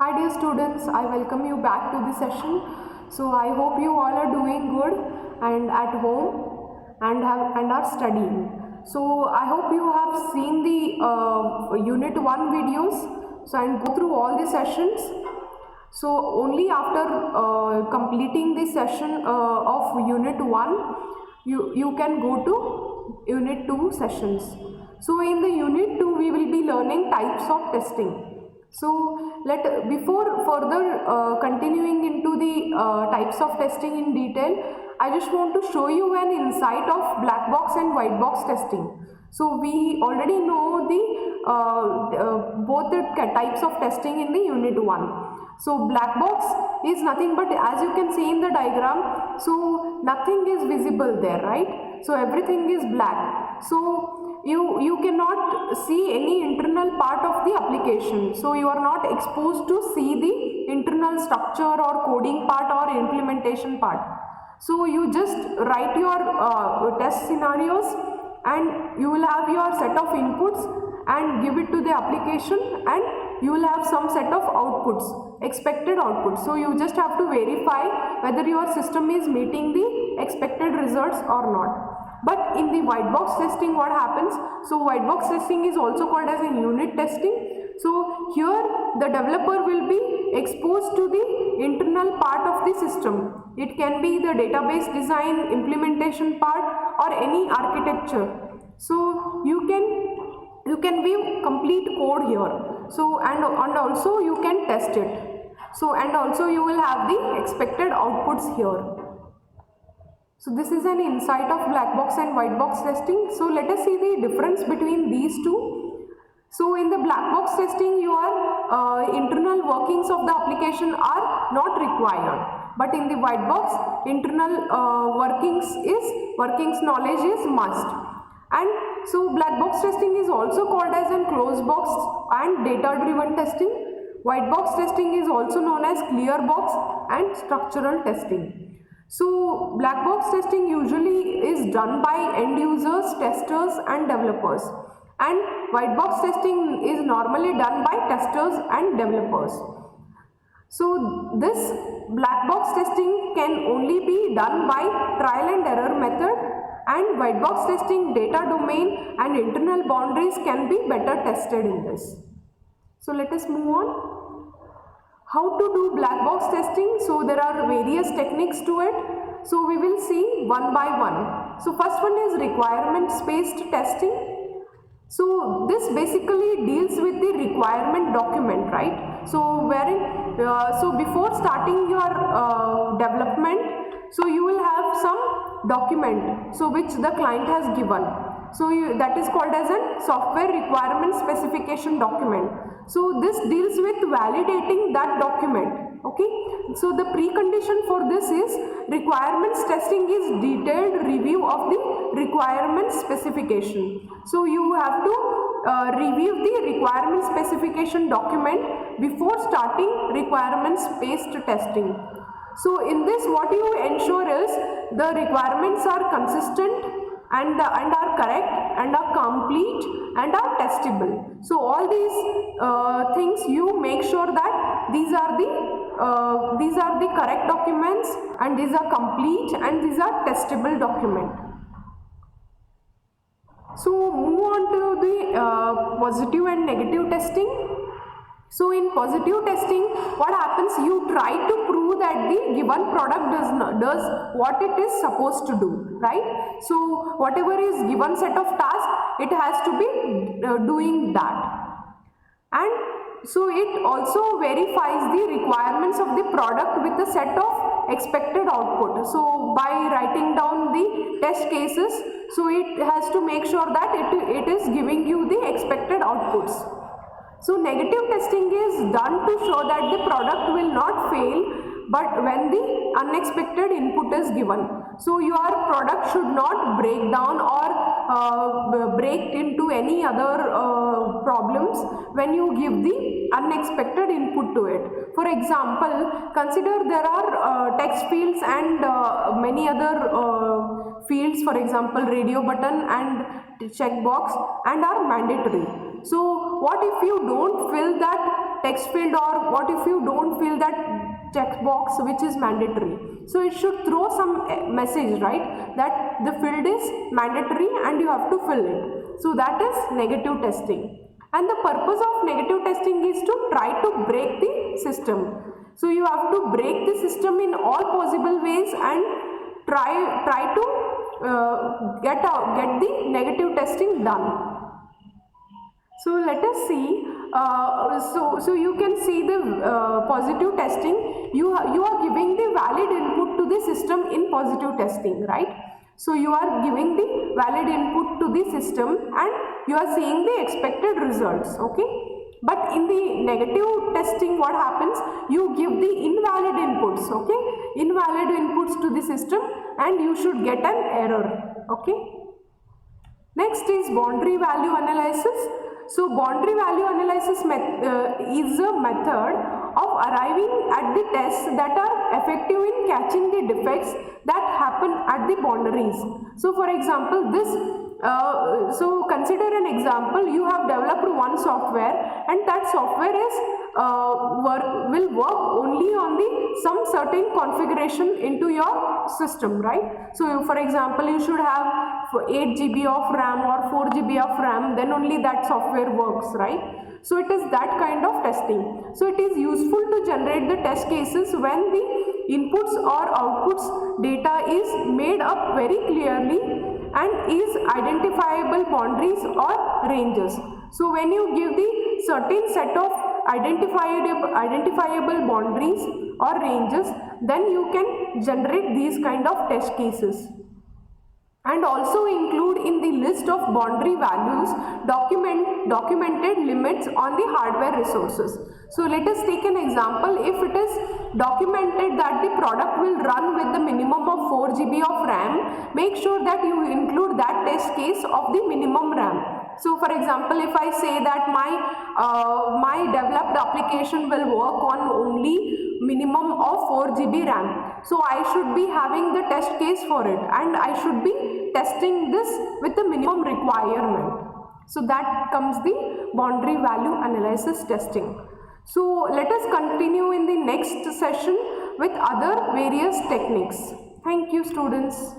Hi dear students, I welcome you back to the session. So I hope you all are doing good and at home and are studying. So I hope you have seen the unit 1 videos and go through all the sessions. So only after completing the session of unit 1 you can go to unit 2 sessions. So in the unit 2 we will be learning types of testing. So before further continuing into the types of testing in detail, I just want to show you an insight of black box and white box testing. So we already know the both the types of testing in the unit 1. So black box is nothing but, as you can see in the diagram, so nothing is visible there, right? So everything is black. So you cannot see any internal part of the application, so you are not exposed to see the internal structure or coding part or implementation part. So you just write your test scenarios and you will have your set of inputs and give it to the application, and you will have some set of outputs, expected outputs. So you just have to verify whether your system is meeting the expected results or not. But in the white box testing, what happens? So white box testing is also called as a unit testing. So here the developer will be exposed to the internal part of the system. It can be the database design, implementation part, or any architecture. So you can view complete code here. So and also you can test it. So and also you will have the expected outputs here. So this is an insight of black box and white box testing. So let us see the difference between these two. So in the black box testing, your internal workings of the application are not required, but in the white box, internal workings knowledge is must. And so black box testing is also called as a closed box and data driven testing. White box testing is also known as clear box and structural testing. So black box testing usually is done by end users, testers and developers, and white box testing is normally done by testers and developers. So this black box testing can only be done by trial and error method, and white box testing data domain and internal boundaries can be better tested in this. So let us move on. How to do black box testing? So there are various techniques to it. So we will see one by one. So first one is requirements based testing. So this basically deals with the requirement document, right? So so before starting your development, so you will have some document, so which the client has given. So that is called as a software requirement specification document. So this deals with validating that document. Okay. So the precondition for this is requirements testing is detailed review of the requirement specification. So you have to review the requirement specification document before starting requirements based testing. So in this, what you ensure is the requirements are consistent and are correct and are complete and are testable. So all these things you make sure that these are the correct documents, and these are complete, and these are testable document. So move on to the positive and negative testing. So in positive testing, what happens? You try to prove that the given product does what it is supposed to do, right? So whatever is given set of tasks, it has to be doing that. And so it also verifies the requirements of the product with a set of expected output. So by writing down the test cases, so it has to make sure that it is giving you the expected outputs. So negative testing is done to show that the product will not fail, but when the unexpected input is given. So your product should not break down or break into any other problems when you give the unexpected input to it. For example, consider there are text fields and many other fields, for example radio button and checkbox, and are mandatory. So what if you don't fill that text field, or what if you don't fill that checkbox which is mandatory? So it should throw some message, right, that the field is mandatory and you have to fill it. So that is negative testing. And the purpose of negative testing is to try to break the system. So you have to break the system in all possible ways and try to get the negative testing done. So let us see. So you can see the positive testing. You are giving the valid input to the system in positive testing, right? So you are giving the valid input to the system and you are seeing the expected results, okay? But in the negative testing, what happens? You give the invalid inputs, okay? Invalid inputs to the system and you should get an error, okay? Next is boundary value analysis. So boundary value analysis is a method of arriving at the tests that are effective in catching the defects that happen at the boundaries. So for example, so consider an example. You have developed one software and that software is will work only on some certain configuration into your system, right? So for example, you should have 8 GB of RAM or 4 GB of RAM, then only that software works, right? So it is that kind of testing. So it is useful to generate the test cases when the inputs or outputs data is made up very clearly and is identifiable boundaries or ranges. So when you give the certain set of identifiable boundaries or ranges, then you can generate these kind of test cases. And also include in the list of boundary values documented limits on the hardware resources. So let us take an example. If it is documented that the product will run with the minimum of 4 GB of RAM, make sure that you include that test case of the minimum RAM. So for example, if I say that my developed application will work on only minimum of 4 GB RAM, so I should be having the test case for it and I should be testing this with the minimum requirement. So that comes the boundary value analysis testing. So let us continue in the next session with other various techniques. Thank you, students.